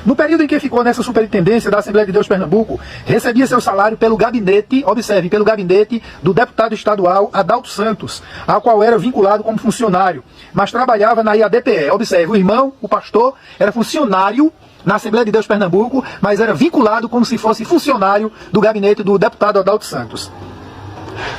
No período em que ficou nessa superintendência da Assembleia de Deus Pernambuco, recebia seu salário pelo gabinete, observe, pelo gabinete do deputado estadual Adalto Santos, ao qual era vinculado como funcionário, mas trabalhava na IADPE. Observe, o irmão, o pastor, era funcionário na Assembleia de Deus Pernambuco, mas era vinculado como se fosse funcionário do gabinete do deputado Adalto Santos,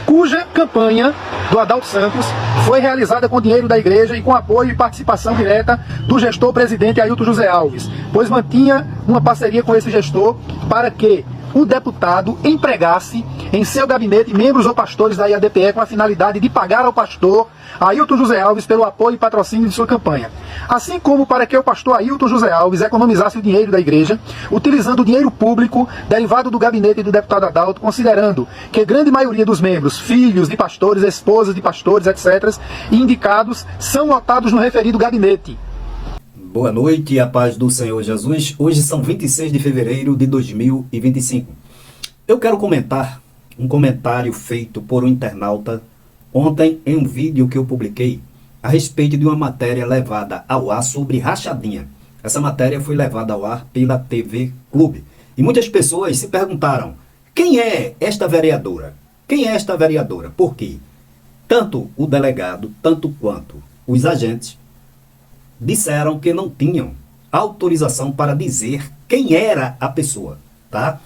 cuja campanha do Adalto Santos foi realizada com dinheiro da igreja e com apoio e participação direta do gestor presidente Ailton José Alves, pois mantinha uma parceria com esse gestor para que o deputado empregasse em seu gabinete membros ou pastores da IADPE com a finalidade de pagar ao pastor Ailton José Alves pelo apoio e patrocínio de sua campanha. Assim como para que o pastor Ailton José Alves economizasse o dinheiro da igreja, utilizando o dinheiro público derivado do gabinete do deputado Adalto, considerando que grande maioria dos membros, filhos de pastores, esposas de pastores, etc., indicados, são lotados no referido gabinete. Boa noite e a paz do Senhor Jesus. Hoje são 26 de fevereiro de 2025. Eu quero comentar um comentário feito por um internauta ontem em um vídeo que eu publiquei a respeito de uma matéria levada ao ar sobre rachadinha. Essa matéria foi levada ao ar pela TV Clube. E muitas pessoas se perguntaram: quem é esta vereadora? Quem é esta vereadora? Por quê? Tanto o delegado, tanto quanto os agentes disseram que não tinham autorização para dizer quem era a pessoa, tá?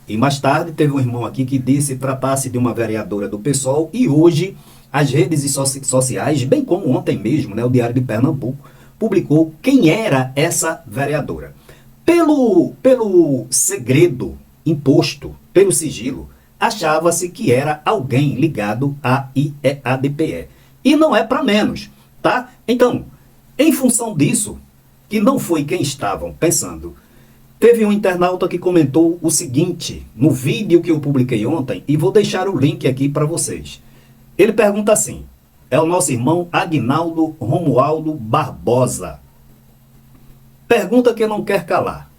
E mais tarde teve um irmão aqui que disse que tratasse de uma vereadora do PSOL, e hoje as redes sociais, bem como ontem mesmo, né, o Diário de Pernambuco, publicou quem era essa vereadora. Pelo segredo imposto, pelo sigilo, achava-se que era alguém ligado à IADPE. E não é para menos, tá? Então, em função disso, que não foi quem estavam pensando, teve um internauta que comentou o seguinte no vídeo que eu publiquei ontem, e vou deixar o link aqui para vocês. Ele pergunta assim, é o nosso irmão Aguinaldo Romualdo Barbosa. Pergunta que não quer calar.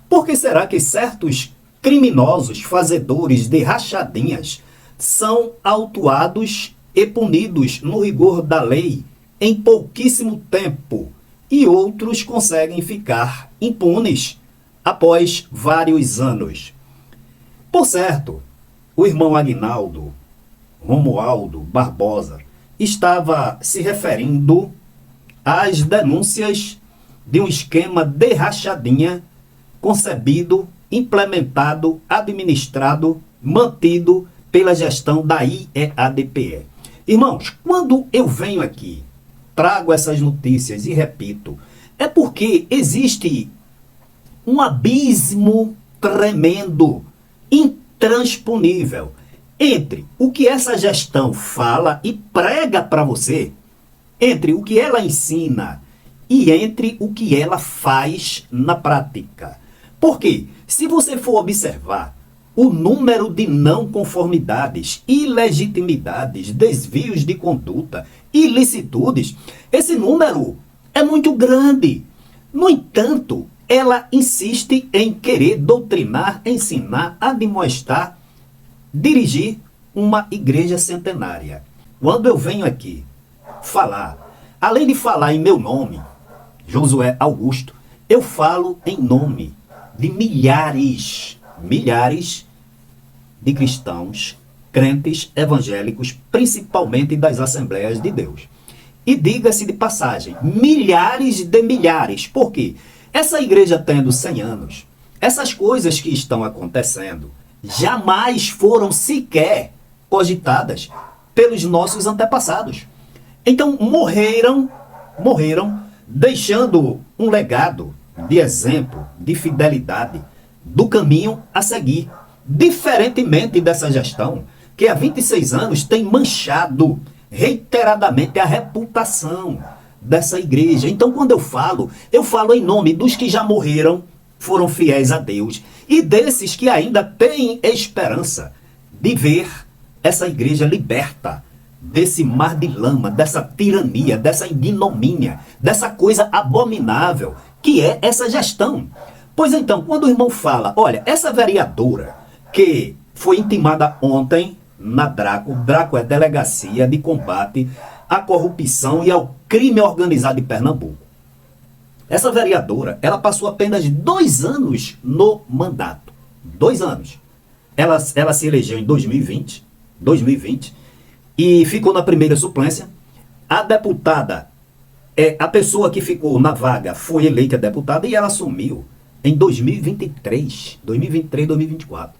Por que será que certos criminosos fazedores de rachadinhas são autuados e punidos no rigor da lei em pouquíssimo tempo, e outros conseguem ficar impunes após vários anos? Por certo, o irmão Aguinaldo Romualdo Barbosa estava se referindo às denúncias de um esquema de rachadinha concebido, implementado, administrado, mantido pela gestão da IADPE. Irmãos, quando eu venho aqui, trago essas notícias e repito, é porque existe um abismo tremendo, intransponível, entre o que essa gestão fala e prega para você, entre o que ela ensina e entre o que ela faz na prática. Porque, se você for observar o número de não conformidades, ilegitimidades, desvios de conduta, ilicitudes, esse número é muito grande. No entanto, ela insiste em querer doutrinar, ensinar, admoestar, dirigir uma igreja centenária. Quando eu venho aqui falar, além de falar em meu nome, Josué Augusto, eu falo em nome de milhares de cristãos, crentes evangélicos, principalmente das Assembleias de Deus. E diga-se de passagem, milhares de milhares. Por quê? Essa igreja tendo 100 anos, essas coisas que estão acontecendo jamais foram sequer cogitadas pelos nossos antepassados. Então morreram deixando um legado de exemplo, de fidelidade, do caminho a seguir. Diferentemente dessa gestão, que há 26 anos tem manchado reiteradamente a reputação dessa igreja. Então, quando eu falo em nome dos que já morreram, foram fiéis a Deus, e desses que ainda têm esperança de ver essa igreja liberta desse mar de lama, dessa tirania, dessa ignomínia, dessa coisa abominável que é essa gestão. Pois então, quando o irmão fala, olha, essa vereadora que foi intimada ontem na Draco é Delegacia de Combate à Corrupção e ao Crime Organizado de Pernambuco. Essa vereadora, ela passou apenas 2 anos no mandato. 2 anos. Ela se elegeu em 2020, e ficou na primeira suplência. A deputada, a pessoa que ficou na vaga foi eleita deputada e ela assumiu em 2023, 2024.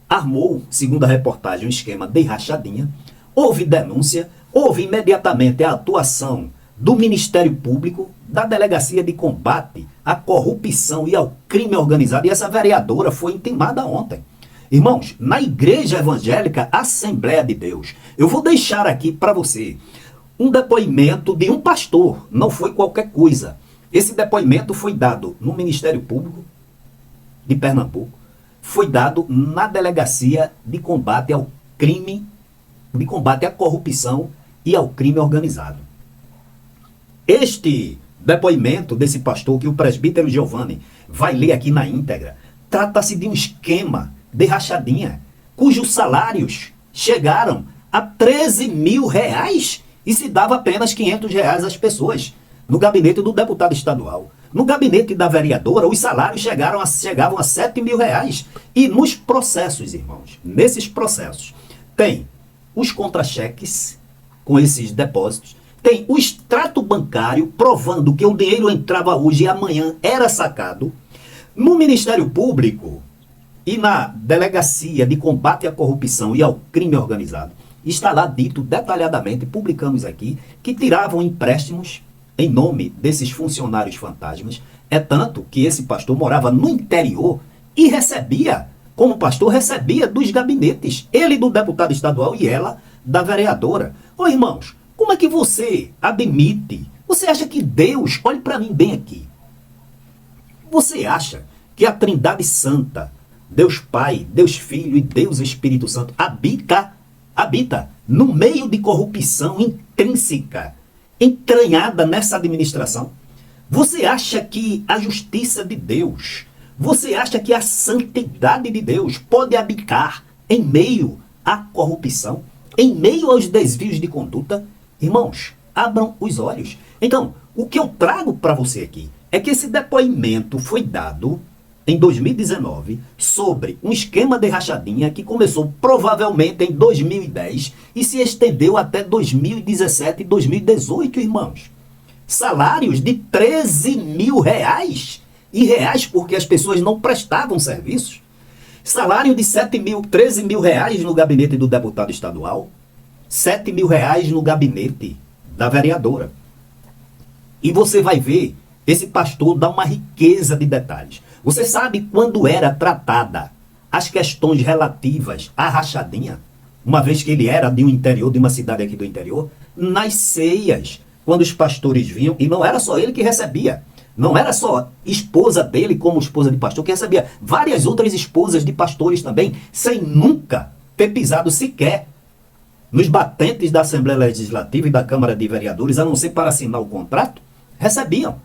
Armou, segundo a reportagem, um esquema de rachadinha. Houve denúncia, houve imediatamente a atuação do Ministério Público, da Delegacia de Combate à Corrupção e ao Crime Organizado, e essa vereadora foi intimada ontem. Irmãos, na Igreja Evangélica Assembleia de Deus, eu vou deixar aqui para você um depoimento de um pastor, não foi qualquer coisa. Esse depoimento foi dado no Ministério Público de Pernambuco, foi dado na Delegacia de Combate ao Crime, de Combate à Corrupção e ao Crime Organizado. Este depoimento desse pastor, que o presbítero Giovanni vai ler aqui na íntegra, trata-se de um esquema de rachadinha, cujos salários chegaram a 13 mil reais e se dava apenas 500 reais às pessoas. No gabinete do deputado estadual, no gabinete da vereadora, os salários chegavam a 7 mil reais. E nos processos, irmãos, nesses processos, tem os contra-cheques com esses depósitos, tem o extrato bancário provando que o dinheiro entrava hoje e amanhã era sacado. No Ministério Público e na Delegacia de Combate à Corrupção e ao Crime Organizado, está lá dito detalhadamente, publicamos aqui, que tiravam empréstimos em nome desses funcionários fantasmas. É tanto que esse pastor morava no interior e recebia, como pastor, recebia dos gabinetes, ele do deputado estadual e ela da vereadora. Ô irmãos, como é que você admite? Você acha que Deus, olhe para mim bem aqui, você acha que a Trindade Santa, Deus Pai, Deus Filho e Deus Espírito Santo habita no meio de corrupção intrínseca, entranhada nessa administração? Você acha que a justiça de Deus, você acha que a santidade de Deus pode habitar em meio à corrupção, em meio aos desvios de conduta? Irmãos, abram os olhos. Então, o que eu trago para você aqui é que esse depoimento foi dado em 2019 sobre um esquema de rachadinha que começou provavelmente em 2010 e se estendeu até 2017 e 2018, irmãos. Salários de 13 mil reais, e reais porque as pessoas não prestavam serviços. Salário de 13 mil reais no gabinete do deputado estadual, 7 mil reais no gabinete da vereadora. E você vai ver, esse pastor dá uma riqueza de detalhes. Você sabe quando era tratada as questões relativas à rachadinha? Uma vez que ele era de um interior, de uma cidade aqui do interior, nas ceias, quando os pastores vinham, e não era só ele que recebia, não era só esposa dele como esposa de pastor que recebia, várias outras esposas de pastores também, sem nunca ter pisado sequer nos batentes da Assembleia Legislativa e da Câmara de Vereadores, a não ser para assinar o contrato, recebiam.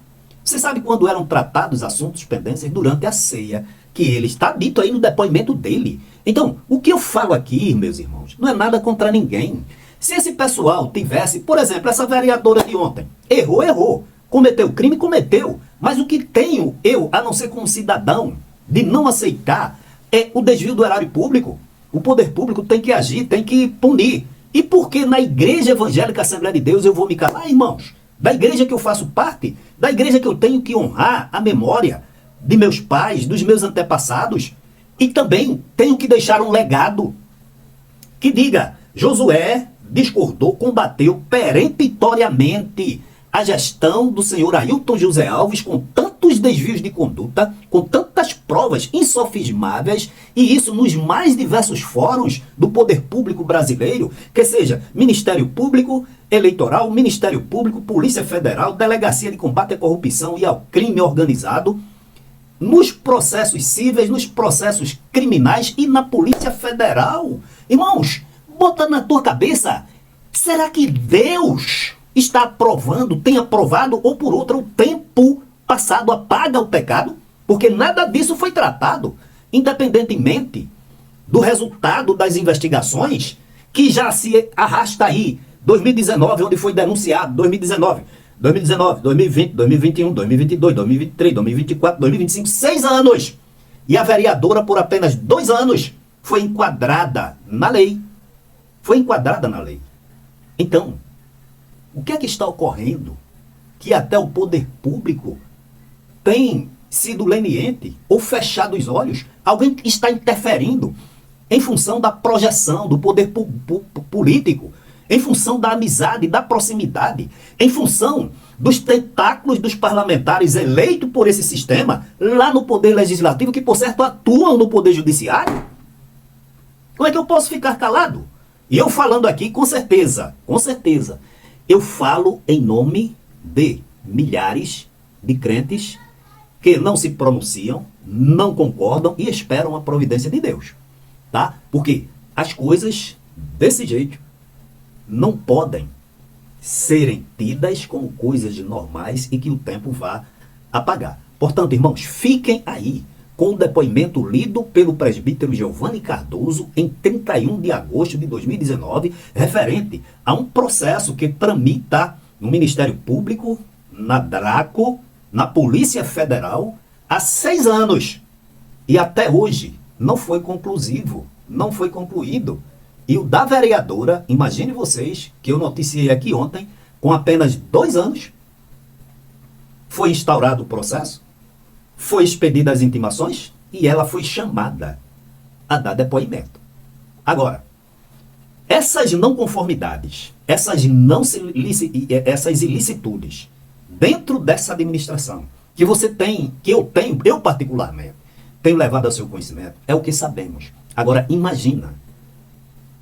Você sabe quando eram tratados assuntos pendentes? Durante a ceia, que ele está dito aí no depoimento dele. Então, o que eu falo aqui, meus irmãos, não é nada contra ninguém. Se esse pessoal tivesse, por exemplo, essa vereadora de ontem, errou, cometeu crime, cometeu, mas o que tenho eu, a não ser como cidadão, de não aceitar, é o desvio do erário público. O poder público tem que agir, tem que punir. E por que na Igreja Evangélica Assembleia de Deus eu vou me calar, irmãos? Da igreja que eu faço parte, da igreja que eu tenho que honrar a memória de meus pais, dos meus antepassados, e também tenho que deixar um legado que diga: Josué discordou, combateu peremptoriamente a gestão do senhor Ailton José Alves com tantos desvios de conduta, com tantas provas insofismáveis, e isso nos mais diversos fóruns do poder público brasileiro, que seja Ministério Público Eleitoral, Ministério Público, Polícia Federal, Delegacia de Combate à Corrupção e ao Crime Organizado, nos processos cíveis, nos processos criminais e na Polícia Federal. Irmãos, bota na tua cabeça, será que Deus está aprovando, tem aprovado, ou por outra, o tempo passado apaga o pecado? Porque nada disso foi tratado, independentemente do resultado das investigações, que já se arrasta aí, 2019, onde foi denunciado, 2019, 2019, 2020, 2021, 2022, 2023, 2024, 2025, 6 anos. E a vereadora, por apenas 2 anos, foi enquadrada na lei. Foi enquadrada na lei. Então, o que é que está ocorrendo? Que até o poder público tem sido leniente ou fechado os olhos? Alguém está interferindo em função da projeção do poder político, em função da amizade, da proximidade, em função dos tentáculos dos parlamentares eleitos por esse sistema, lá no Poder Legislativo, que, por certo, atuam no Poder Judiciário? Como é que eu posso ficar calado? E eu falando aqui, com certeza, eu falo em nome de milhares de crentes que não se pronunciam, não concordam e esperam a providência de Deus. Tá? Porque as coisas desse jeito não podem serem tidas como coisas normais e que o tempo vá apagar. Portanto, irmãos, fiquem aí com o depoimento lido pelo presbítero Giovanni Cardoso em 31 de agosto de 2019, referente a um processo que tramita no Ministério Público, na DRACO, na Polícia Federal, há 6 anos. E até hoje não foi conclusivo, não foi concluído. E o da vereadora, imagine vocês, que eu noticiei aqui ontem, com apenas 2 anos, foi instaurado o processo, foi expedida as intimações e ela foi chamada a dar depoimento. Agora, essas não conformidades, essas ilicitudes dentro dessa administração, que você tem, que eu particularmente, tenho levado ao seu conhecimento, é o que sabemos. Agora, imagina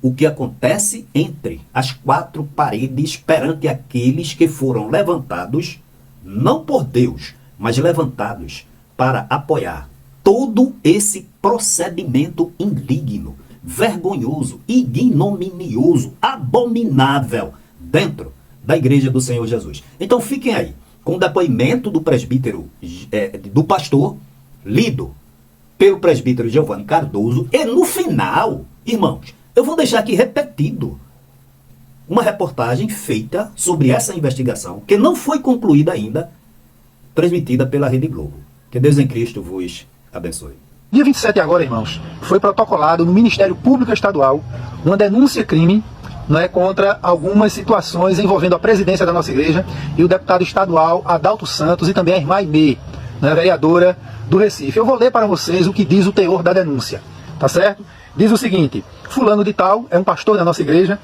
o que acontece entre as 4 paredes perante aqueles que foram levantados, não por Deus, mas levantados para apoiar todo esse procedimento indigno, vergonhoso, ignominioso, abominável dentro da Igreja do Senhor Jesus. Então fiquem aí com o depoimento do presbítero, do pastor, lido pelo presbítero Giovanni Cardoso, e no final, irmãos, eu vou deixar aqui repetido uma reportagem feita sobre essa investigação, que não foi concluída ainda, transmitida pela Rede Globo. Que Deus em Cristo vos abençoe. Dia 27 agora, irmãos, foi protocolado no Ministério Público Estadual uma denúncia-crime, contra algumas situações envolvendo a presidência da nossa igreja e o deputado estadual Adalto Santos e também a irmã Aimee, vereadora do Recife. Eu vou ler para vocês o que diz o teor da denúncia, tá certo? Diz o seguinte: fulano de tal, é um pastor da nossa igreja,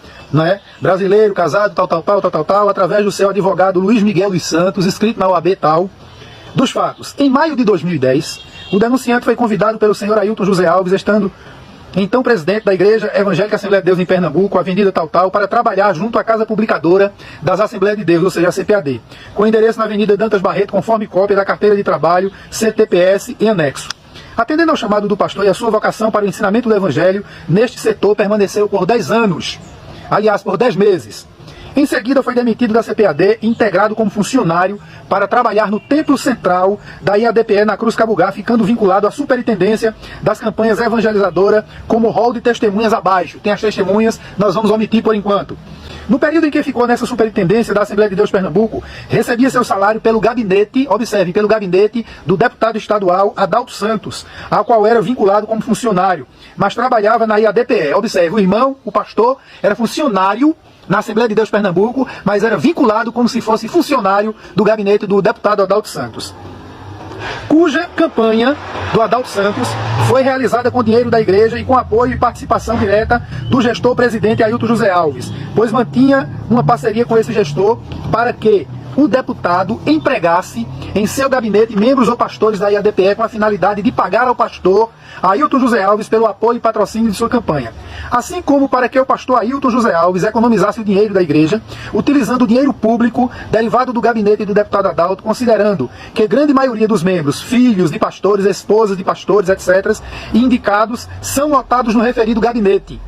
brasileiro, casado, tal, através do seu advogado Luiz Miguel dos Santos, inscrito na OAB tal, dos fatos. Em maio de 2010, o denunciante foi convidado pelo senhor Ailton José Alves, estando então presidente da Igreja Evangélica Assembleia de Deus em Pernambuco, Avenida tal, para trabalhar junto à Casa Publicadora das Assembleias de Deus, ou seja, a CPAD, com endereço na Avenida Dantas Barreto, conforme cópia da carteira de trabalho, CTPS e anexo. Atendendo ao chamado do pastor e a sua vocação para o ensinamento do Evangelho, neste setor permaneceu por 10 anos, aliás, por 10 meses. Em seguida foi demitido da CPAD, integrado como funcionário para trabalhar no Templo Central da IADPE na Cruz Cabugá, ficando vinculado à superintendência das campanhas evangelizadoras como rol de testemunhas abaixo. Tem as testemunhas, nós vamos omitir por enquanto. No período em que ficou nessa superintendência da Assembleia de Deus Pernambuco, recebia seu salário pelo gabinete, observe, pelo gabinete do deputado estadual Adalto Santos, ao qual era vinculado como funcionário, mas trabalhava na IADPE. Observe, o irmão, o pastor, era funcionário na Assembleia de Deus Pernambuco, mas era vinculado como se fosse funcionário do gabinete do deputado Adalto Santos, cuja campanha do Adalto Santos foi realizada com dinheiro da igreja e com apoio e participação direta do gestor presidente Ailton José Alves, pois mantinha uma parceria com esse gestor para que o deputado empregasse em seu gabinete membros ou pastores da IADPE com a finalidade de pagar ao pastor Ailton José Alves pelo apoio e patrocínio de sua campanha. Assim como para que o pastor Ailton José Alves economizasse o dinheiro da igreja, utilizando o dinheiro público derivado do gabinete do deputado Adalto, considerando que grande maioria dos membros, filhos de pastores, esposas de pastores, etc., indicados, são lotados no referido gabinete,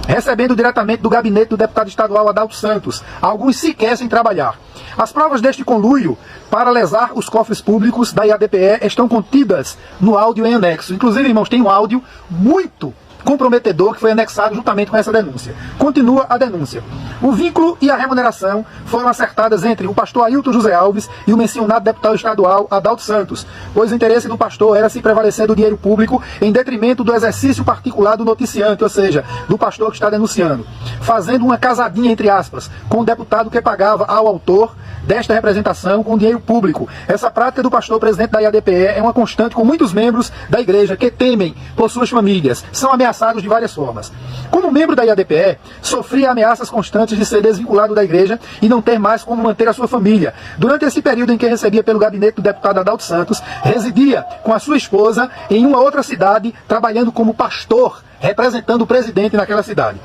recebendo diretamente do gabinete do deputado estadual Adalto Santos, alguns sequer sem trabalhar. As provas deste conluio para lesar os cofres públicos da IADPE estão contidas no áudio em anexo. Inclusive, irmãos, tem um áudio muito comprometedor que foi anexado juntamente com essa denúncia. Continua a denúncia. O vínculo e a remuneração foram acertadas entre o pastor Ailton José Alves e o mencionado deputado estadual Adalto Santos, pois o interesse do pastor era se prevalecer do dinheiro público em detrimento do exercício particular do noticiante, ou seja, do pastor que está denunciando, fazendo uma casadinha, entre aspas, com o deputado que pagava ao autor desta representação com dinheiro público. Essa prática do pastor presidente da IADPE é uma constante com muitos membros da igreja que temem por suas famílias, são ameaçados de várias formas. Como membro da IADPE, sofria ameaças constantes de ser desvinculado da igreja e não ter mais como manter a sua família. Durante esse período em que recebia pelo gabinete do deputado Adalto Santos, residia com a sua esposa em uma outra cidade, trabalhando como pastor, representando o presidente naquela cidade.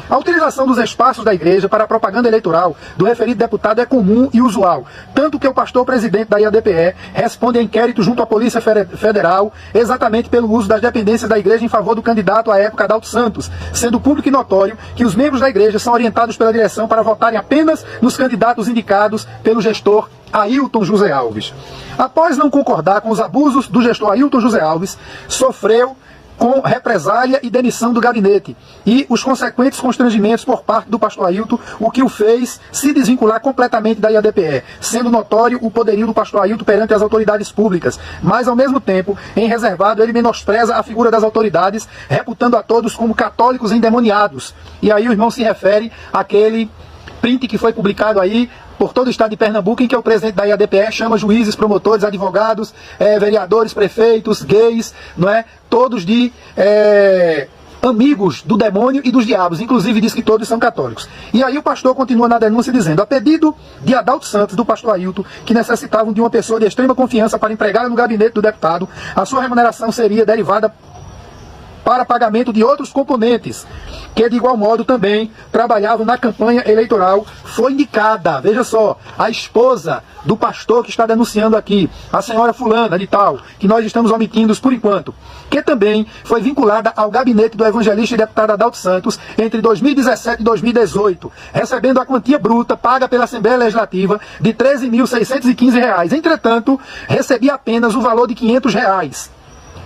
A utilização dos espaços da igreja para a propaganda eleitoral do referido deputado é comum e usual, tanto que o pastor presidente da IADPE responde a inquérito junto à Polícia Federal exatamente pelo uso das dependências da igreja em favor do candidato à época Adalto Santos, sendo público e notório que os membros da igreja são orientados pela direção para votarem apenas nos candidatos indicados pelo gestor Ailton José Alves. Após não concordar com os abusos do gestor Ailton José Alves, sofreu com represália e demissão do gabinete e os consequentes constrangimentos por parte do pastor Ailton, o que o fez se desvincular completamente da IADPE, sendo notório o poderio do pastor Ailton perante as autoridades públicas, mas ao mesmo tempo, em reservado, ele menospreza a figura das autoridades, reputando a todos como católicos endemoniados. E aí o irmão se refere àquele print que foi publicado aí por todo o estado de Pernambuco, em que o presidente da IADPE chama juízes, promotores, advogados, vereadores, prefeitos, gays, não é? Todos de amigos do demônio e dos diabos, inclusive diz que todos são católicos. E aí o pastor continua na denúncia dizendo: a pedido de Adalto Santos, do pastor Ailton, que necessitavam de uma pessoa de extrema confiança para empregá-la no gabinete do deputado, a sua remuneração seria derivada para pagamento de outros componentes, que de igual modo também trabalhavam na campanha eleitoral. Foi indicada, veja só, a esposa do pastor que está denunciando aqui, a senhora fulana de tal, que nós estamos omitindo por enquanto, que também foi vinculada ao gabinete do evangelista e deputado Adalto Santos entre 2017 e 2018, recebendo a quantia bruta paga pela Assembleia Legislativa de R$ 13.615. Entretanto, recebia apenas o valor de R$ 500,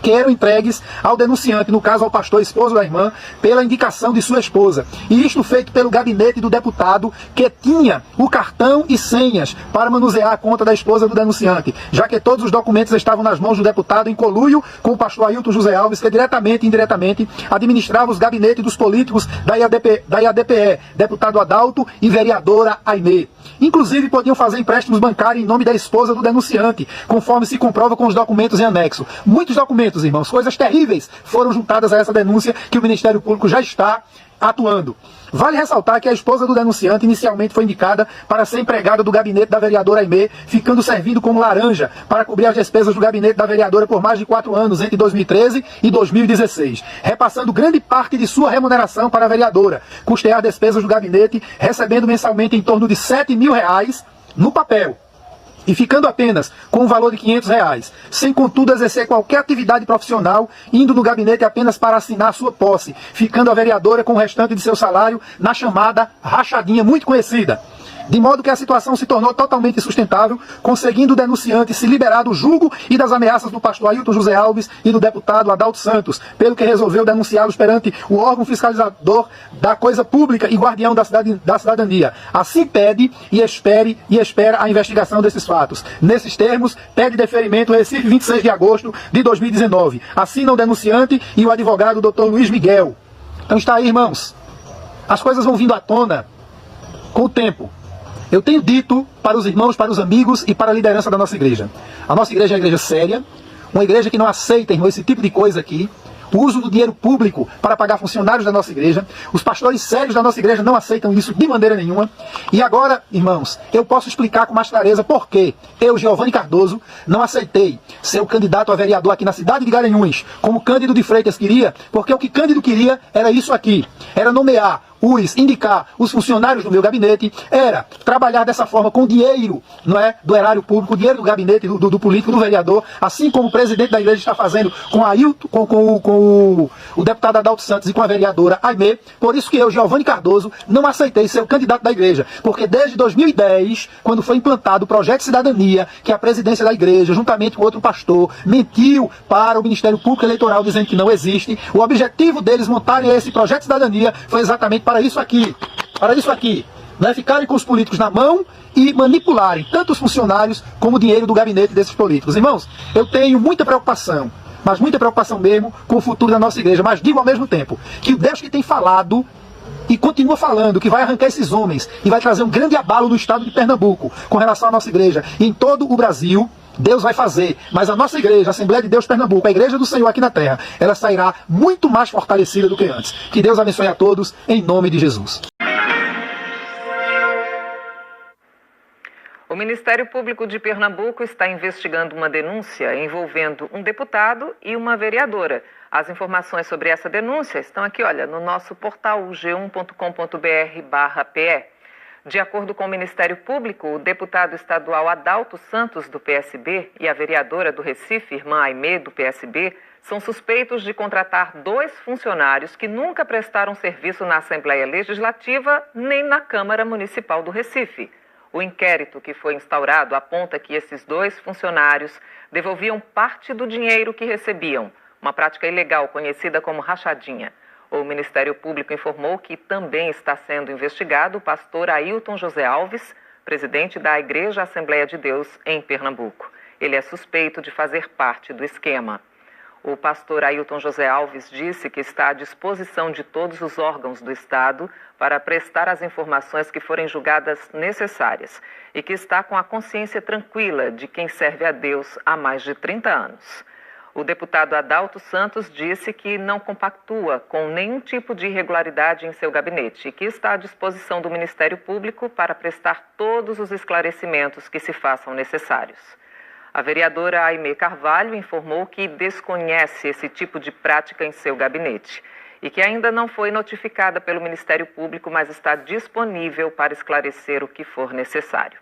que eram entregues ao denunciante, no caso ao pastor esposo da irmã, pela indicação de sua esposa. E isto feito pelo gabinete do deputado, que tinha o cartão e senhas para manusear a conta da esposa do denunciante, já que todos os documentos estavam nas mãos do deputado, em conluio com o pastor Ailton José Alves, que diretamente e indiretamente administrava os gabinetes dos políticos da IADPE, deputado Adalto e vereadora Aimee. Inclusive podiam fazer empréstimos bancários em nome da esposa do denunciante, conforme se comprova com os documentos em anexo. Muitos documentos, irmãos, coisas terríveis foram juntadas a essa denúncia que o Ministério Público já está atuando. Vale ressaltar que a esposa do denunciante inicialmente foi indicada para ser empregada do gabinete da vereadora Aimee, ficando servindo como laranja para cobrir as despesas do gabinete da vereadora por mais de 4 anos, entre 2013 e 2016, repassando grande parte de sua remuneração para a vereadora, custear despesas do gabinete, recebendo mensalmente em torno de R$ 7.000 no papel, e ficando apenas com o valor de R$ 500, sem contudo exercer qualquer atividade profissional, indo no gabinete apenas para assinar sua posse, ficando a vereadora com o restante de seu salário na chamada rachadinha muito conhecida. De modo que a situação se tornou totalmente insustentável, conseguindo o denunciante se liberar do julgo e das ameaças do pastor Ailton José Alves e do deputado Adalto Santos, pelo que resolveu denunciá-los perante o órgão fiscalizador da coisa pública e guardião da cidadania. Assim pede e espera a investigação desses fatos. Nesses termos, pede deferimento Recife, 26 de agosto de 2019. Assina o denunciante e o advogado Dr. Luiz Miguel. Então está aí, irmãos. As coisas vão vindo à tona com o tempo. Eu tenho dito para os irmãos, para os amigos e para a liderança da nossa igreja. A nossa igreja é uma igreja séria, uma igreja que não aceita, irmão, esse tipo de coisa aqui. O uso do dinheiro público para pagar funcionários da nossa igreja. Os pastores sérios da nossa igreja não aceitam isso de maneira nenhuma. E agora, irmãos, eu posso explicar com mais clareza por que eu, Giovanni Cardoso, não aceitei ser o candidato a vereador aqui na cidade de Garanhuns, como Cândido de Freitas queria, porque o que Cândido queria era isso aqui, era nomear indicar os funcionários do meu gabinete, era trabalhar dessa forma com dinheiro, não é, do erário público, dinheiro do gabinete, do político, do vereador, assim como o presidente da igreja está fazendo com o deputado Adalto Santos e com a vereadora Aimee. Por isso que eu, Giovanni Cardoso, não aceitei ser o candidato da igreja, porque desde 2010, quando foi implantado o projeto de cidadania, que a presidência da igreja, juntamente com outro pastor, mentiu para o Ministério Público Eleitoral dizendo que não existe, o objetivo deles montarem esse projeto de cidadania foi exatamente para isso aqui, né? Ficarem com os políticos na mão e manipularem tanto os funcionários como o dinheiro do gabinete desses políticos. Irmãos, eu tenho muita preocupação, mas muita preocupação mesmo com o futuro da nossa igreja, mas digo ao mesmo tempo que o Deus que tem falado e continua falando que vai arrancar esses homens e vai trazer um grande abalo no estado de Pernambuco com relação à nossa igreja e em todo o Brasil, Deus vai fazer, mas a nossa igreja, a Assembleia de Deus Pernambuco, a igreja do Senhor aqui na terra, ela sairá muito mais fortalecida do que antes. Que Deus abençoe a todos, em nome de Jesus. O Ministério Público de Pernambuco está investigando uma denúncia envolvendo um deputado e uma vereadora. As informações sobre essa denúncia estão aqui, olha, no nosso portal g1.com.br/pe. De acordo com o Ministério Público, o deputado estadual Adalto Santos, do PSB, e a vereadora do Recife, irmã Aimee, do PSB, são suspeitos de contratar 2 funcionários que nunca prestaram serviço na Assembleia Legislativa nem na Câmara Municipal do Recife. O inquérito que foi instaurado aponta que esses 2 funcionários devolviam parte do dinheiro que recebiam, uma prática ilegal conhecida como rachadinha. O Ministério Público informou que também está sendo investigado o pastor Ailton José Alves, presidente da Igreja Assembleia de Deus em Pernambuco. Ele é suspeito de fazer parte do esquema. O pastor Ailton José Alves disse que está à disposição de todos os órgãos do Estado para prestar as informações que forem julgadas necessárias e que está com a consciência tranquila de quem serve a Deus há mais de 30 anos. O deputado Adalto Santos disse que não compactua com nenhum tipo de irregularidade em seu gabinete e que está à disposição do Ministério Público para prestar todos os esclarecimentos que se façam necessários. A vereadora Aimee Carvalho informou que desconhece esse tipo de prática em seu gabinete e que ainda não foi notificada pelo Ministério Público, mas está disponível para esclarecer o que for necessário.